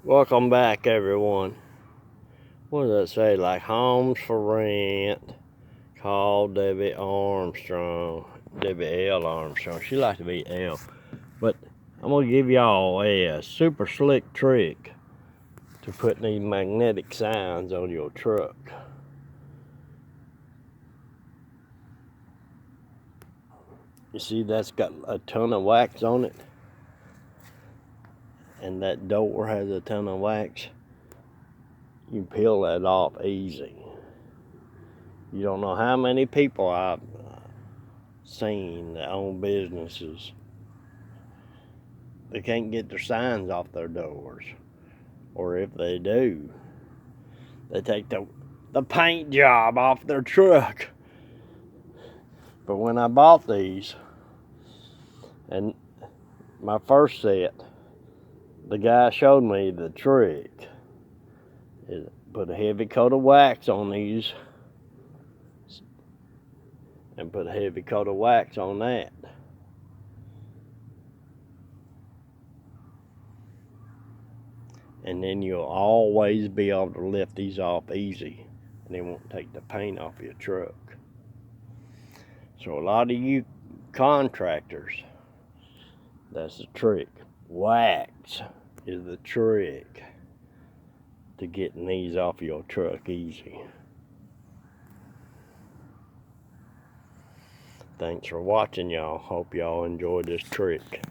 Welcome back, everyone. What does it say? Like homes for rent. Call Debbie Armstrong. Debbie L. Armstrong. She likes to be L. But I'm going to give y'all a super slick trick to put these magnetic signs on your truck. You see that's got a ton of wax on it? And that door has a ton of wax. You peel that off easy. You don't know how many people I've seen that own businesses. They can't get their signs off their doors. Or if they do, they take the paint job off their truck. But when I bought these, and my first set, the guy showed me the trick. Is put a heavy coat of wax on these and put a heavy coat of wax on that. And then you'll always be able to lift these off easy, and they won't take the paint off your truck. So a lot of you contractors, that's the trick. Wax is the trick to getting these off your truck easy. Thanks for watching, y'all. Hope y'all enjoyed this trick.